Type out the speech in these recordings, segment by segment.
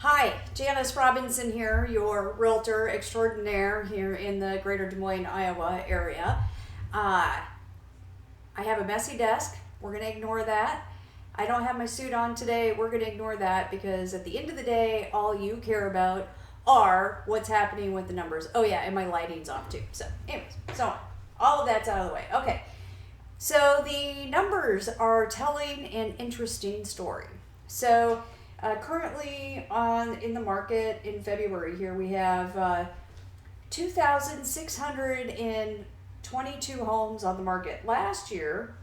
Hi, Janis Robinson here, your realtor extraordinaire here in the greater Des Moines, Iowa area. I have a messy desk. We're going to ignore that. I don't have my suit on today. We're going to ignore that because at the end of the day, all you care about are what's happening with the numbers. Oh yeah, and my lighting's off too. So anyways, so all of that's out of the way. Okay, so the numbers are telling an interesting story. So currently in the market in February here we have 2,622 homes on the market. Last year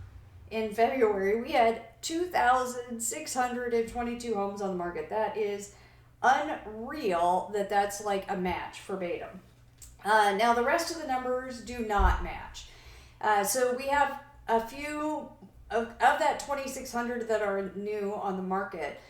in February we had 2,622 homes on the market. That is unreal that's like a match verbatim. Now the rest of the numbers do not match. So we have a few of that 2,600 that are new on the market.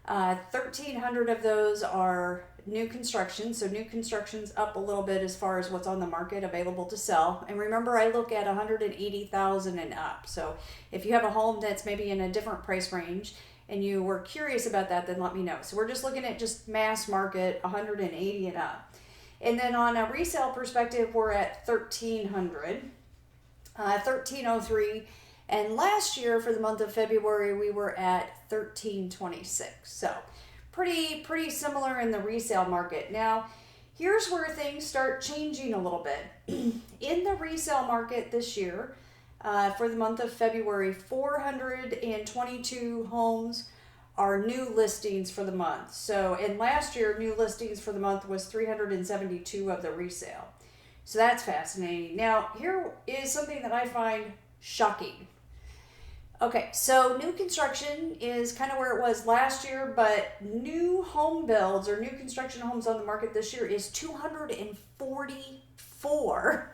1,300 of those are new construction. So new construction's up a little bit as far as what's on the market available to sell. And remember, I look at 180,000 and up. So if you have a home that's maybe in a different price range and you were curious about that, then let me know. So we're just looking at just mass market 180 and up. And then on a resale perspective, we're at 1,300. 1303, and last year for the month of February we were at 1326. So pretty similar in the resale market. Now here's where things start changing a little bit. In the resale market this year, for the month of February, 422 homes are new listings for the month. So and last year new listings for the month was 372 of the resale. So that's fascinating. Now, here is something that I find shocking. Okay, so new construction is kind of where it was last year, but new home builds or new construction homes on the market this year is 244.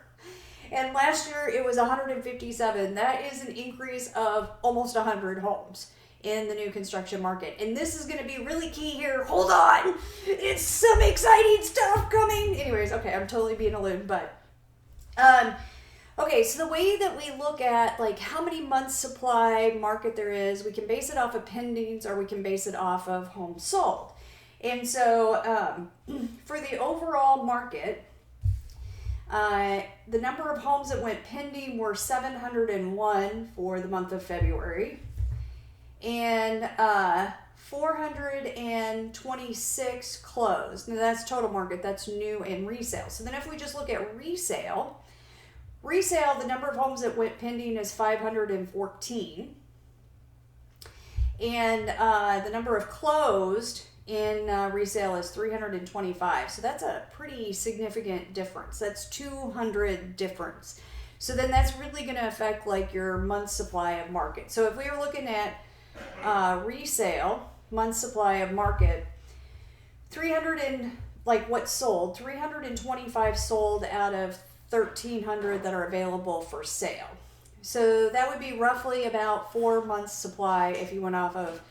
And last year it was 157. That is an increase of almost 100 homes in the new construction market. And this is going to be really key here. Hold on. It's some exciting stuff coming. Anyways, okay, I'm totally being a loon, but okay, so the way that we look at like how many months supply market there is, we can base it off of pendings or we can base it off of homes sold. And so for the overall market, the number of homes that went pending were 701 for the month of February. And 426 closed. Now that's total market, that's new and resale. So then if we just look at resale, the number of homes that went pending is 514. And the number of closed in resale is 325. So that's a pretty significant difference. That's 200 difference. So then that's really going to affect like your month supply of market. So if we were looking at resale month supply of market, 300 and like what's sold, 325 sold out of 1,300 that are available for sale. So that would be roughly about 4 months supply if you went off of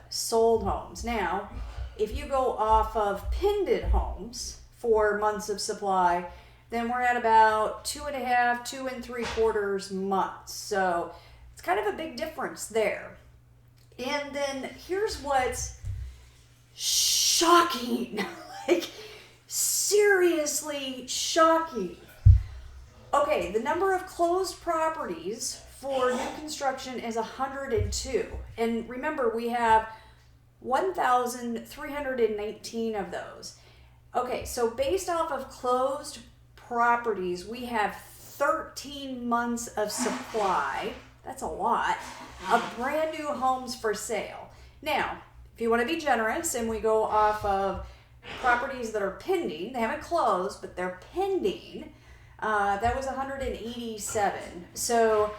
sold homes. Now if you go off of pended homes for months of supply, then we're at about 2.5, 2 3/4 months. So it's kind of a big difference there. And then here's what's shocking. Like, seriously shocking. Okay, the number of closed properties for new construction is 102. And remember, we have 1,319 of those. Okay, so based off of closed properties, we have 13 months of supply. That's a lot of brand new homes for sale. Now, if you want to be generous and we go off of properties that are pending, they haven't closed, but they're pending, that was 187. So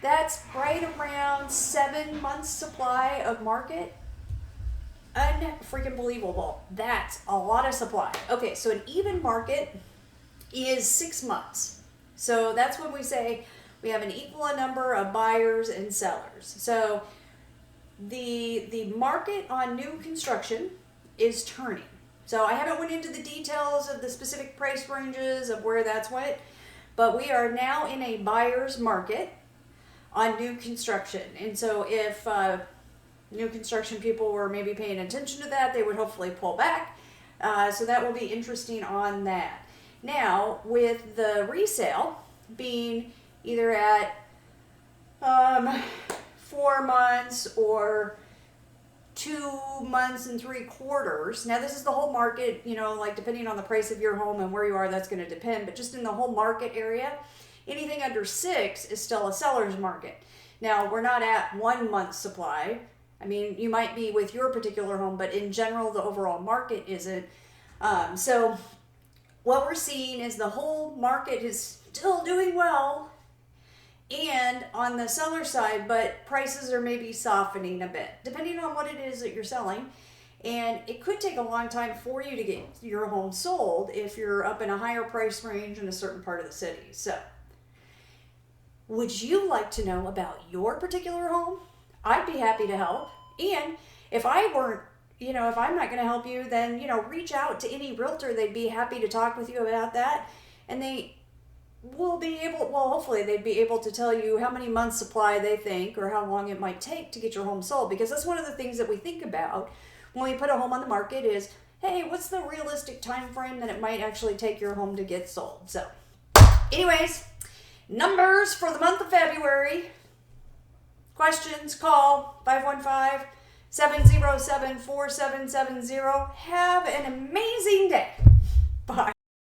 that's right around 7 months supply of market. Unfreaking believable. That's a lot of supply. Okay, so an even market is 6 months. So that's when we say we have an equal number of buyers and sellers. So the market on new construction is turning. So I haven't went into the details of the specific price ranges of where that's went, but we are now in a buyer's market on new construction. And so if new construction people were maybe paying attention to that, they would hopefully pull back. So that will be interesting on that. Now, with the resale being either at 4 months or 2 months and 3/4. Now, this is the whole market, like depending on the price of your home and where you are, that's going to depend. But just in the whole market area, anything under 6 is still a seller's market. Now, we're not at 1 month supply. I mean, you might be with your particular home, but in general, the overall market isn't. So what we're seeing is the whole market is still doing well, and on the seller side, but prices are maybe softening a bit, depending on what it is that you're selling. And it could take a long time for you to get your home sold if you're up in a higher price range in a certain part of the city. So, would you like to know about your particular home? I'd be happy to help. And if I weren't, if I'm not going to help you, then, reach out to any realtor. They'd be happy to talk with you about that. And they will be able, hopefully they'd be able to tell you how many months supply they think or how long it might take to get your home sold. Because that's one of the things that we think about when we put a home on the market is, hey, what's the realistic time frame that it might actually take your home to get sold? So, anyways, numbers for the month of February. Questions, call 515-707-4770. Have an amazing day. Bye.